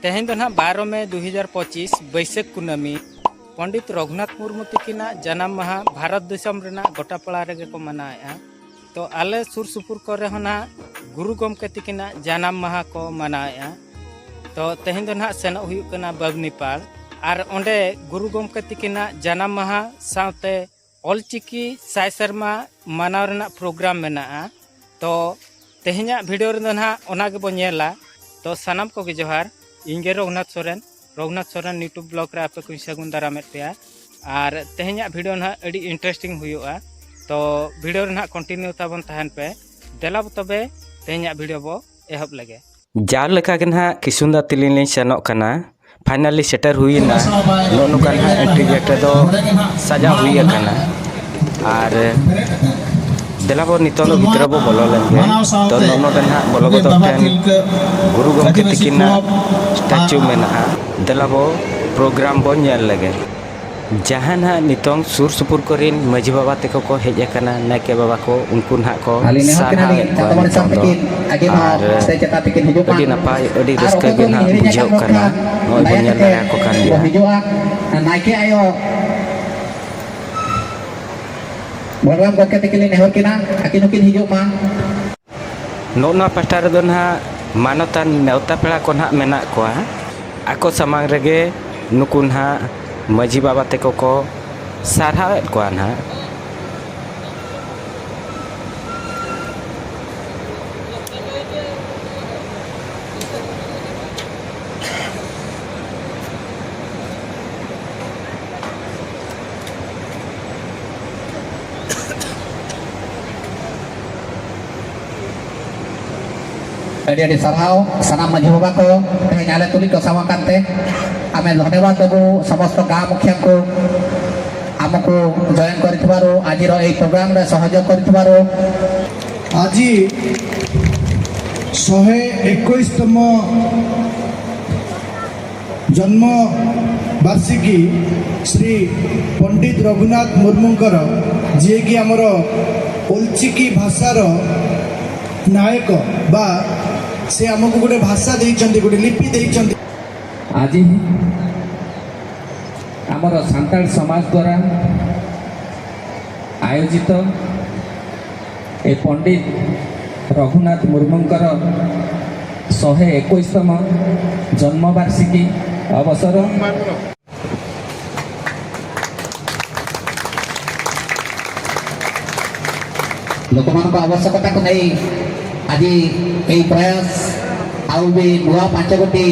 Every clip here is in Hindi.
तेहें दो ना 12 मई 2025 बैसाख कुनामी पंडित रघुनाथ मुर्मू तकिना जन्म माह भारत दिसम रेना गोटापाड़ा रेगे को मनाएगा। तो आले सुर सुपुर करे होना गुरु गोमके तकिना जन्म माह को मनाएगा। तो तेहें दो ना सेनो हुयुग कना बगनीपाड़ और ओंडे गुरु गोमके तकिना जन्म माह साथे ऑलचिकी साय सर्मा मनाव रेना प्रोग्राम मेना। तो तेहें वीडियो रे ना ओना गे बो नेला। तो सानाम को गे जोहार इंगे रघुनाथ सोरेन यूट्यूब ब्लॉग रे आपे को सगुन दाराम पे और तेहें वीडियो ना अड़ी इंटरेस्टिंग हुआ। तो वीडियो ना कंटिन्यू ताबन तहन पे देला तबे तेहें वीडियो बो एहब लगे जार लेका के ना किसुंदा तिलिन सेनोक कना फाइनली सेटर हुईना नोनुका ना एंट्री गेट दो सजा हुई कना और देलाबो नितों भितर बो बोलो लेंगे। तो नोनोडे ना बोलो गो टेन गुरु गोमके तकिना स्टैचू मेना देलाबो प्रोग्राम बो नेल लगे जहाँ ना नितों सुर सुपुर करिन मजी बाबा तको को हेज कना नाके बाबा को उनको ना को सारा और अड़ी नपाय अड़ी रस्का गे ना बुझाव कना नोय बो नेल लगा को कान गया नाके आयो बलराम गोमके तकिन नेहर किना आकिनुकिन हिजो मा नोना पास्टा रे दो ना मानतान नेवता पेड़ा को ना मेना कोआ आको समांग रेगे नुकु ना मजी बाबा तको को सारहावेत कोआ ना। अड़ी साराव सानाम मजी बाबा को तेहें आले तुली को सावाकानते आमे धन्यवाद देबू समस्त गाँ मुखिया को आमको जॉइन करिथबारो आज रो ए प्रोग्राम रे सहयोग करिथबारो आज 121तम जन्म वार्षिकी श्री पंडित रघुनाथ मुर्मूंकर जी कि आमर ओलचिकी भाषार नायक बा से आमको गोटे भाषा देइचंती गोटे लिपि देइचंती। आज आमर सांताल समाज द्वारा आयोजित ए पंडित रघुनाथ मुर्मूंकर 121तम जन्मवार्षिकी अवसर लोक मान आवश्यकता को नहीं आज यही प्रयास आउ भी नुआ 5 गोटी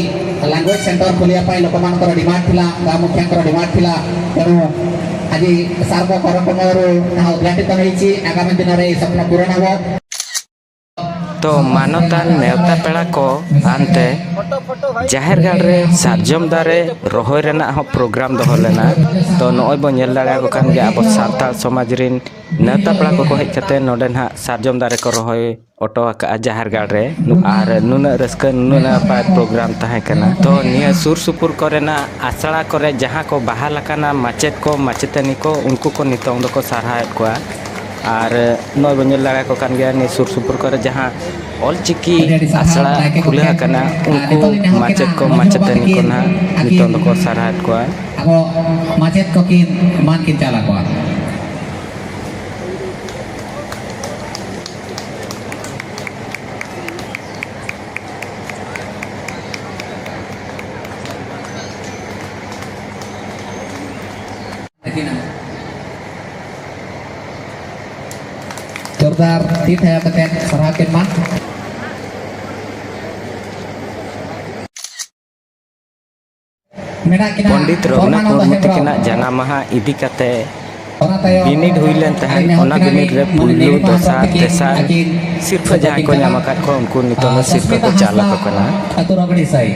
लैंग्वेज सेंटर खोलिया लोक मान डिमांड थिला गाँ मुखिया डिमांड थिला तेणु आज सार को कार्यक्रम उद्घाटित होती आगामी दिन में स्वप्न पूरण हम। तो मानतान नेवता पेड़ा को आनते जाहिर गाड़ रे सारजम दारे रोहय रेना हो प्रोग्राम दहो लेना। तो नोय बो नेल दाड़ा को कान गे अब सानताल समाज रिन नेवता पेड़ा को हेज कते नोडे ना सारजम दारे को रोहय ऑटो का जाहिर गाड़ रे और नुना रस्का नुना पाय प्रोग्राम तहे कना। तो निया सुर सुपुर करे ना आसड़ा करे जहाँ को बाहा लकाना माचेत को माचेतनी को उनको को नितों दो को सारहाएत को और नोय बनेल लगा को कान गया नि सुर सुपुर करे जहाँ ऑलचिकी आसड़ा खुला कना उनको माचेत को माचेतनी को ना नितों दो को सारहाएत को अब माचेत को किन मान किन चला को जोरदार तीत है कतेन सरहा के मान पंडित रघुनाथ मुर्मू तकिना जाना माहा इदी कते बिनिड हुईलेन तहन ओना बिनिड रे पुलु दोसार तेसार सिर्फ जहाँ को नाम आकात को उनको नितों सिर्फ को चाला को कना अतो रगड़ी साई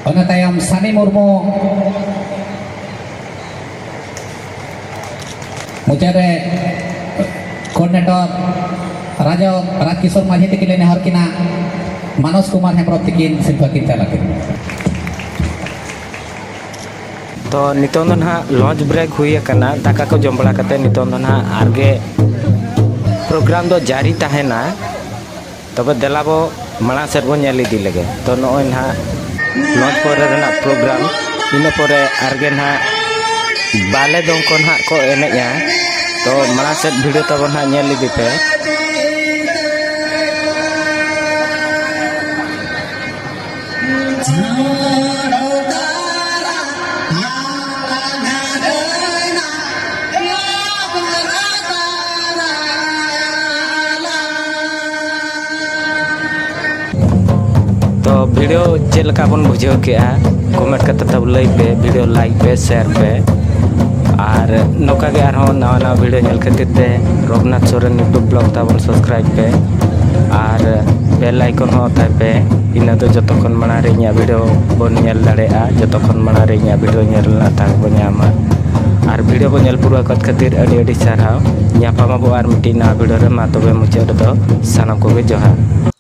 ओना तायम सानी मुर्मू मुचारे कोऑर्डिनेटर राजकिशोर माझी तकिले नेहर किना मनोज कुमार हेमब्रम तकिन शिल्पा किन चला तो नितों ना लॉन्च ब्रेक हुई दाका को जम बड़ा करते नितों ना आगे प्रोग्राम दो जारी तहना तब देलाबो माड़ा सेट बो नेल इदी लगे तो नॉय ना लॉन्च पर रेना प्रोग्राम इन परे आरगे ना बाले दो को ना को एनेया तो माड़ा सेट वीडियो तब ना नेल इदी पे तो वीडियो चलका बन बुझे के कमेंट करते तब लई पे वीडियो लाइक पे शेयर पे और नौका के नवा नवा वीडियो नेल खातिर ते रघुनाथ सोरेन यूट्यूब ब्लॉग ताबन सब्सक्राइब पे और बेल आइकन हो ताय पे इन तो जतखन मना रे इया वीडियो बन नेल दाड़ेआ जतखन मना रे इया वीडियो नेल ना ताक बन्यामा और वीडियो बन नेल पूरा कत खातिर अडी अडी साराव ᱧᱟᱯᱟᱢ ᱟᱵᱚ ᱟᱨ ᱢᱤᱫᱴᱤᱡ ᱱᱟᱣᱟ ᱵᱷᱤᱰᱤᱭᱳ ᱨᱮ ᱢᱟ ᱛᱚᱵᱮ ᱢᱩᱪᱟᱹᱫ ᱨᱮᱫᱚ ᱥᱟᱱᱟᱢ ᱠᱚᱜᱮ ᱡᱚᱦᱟᱨ।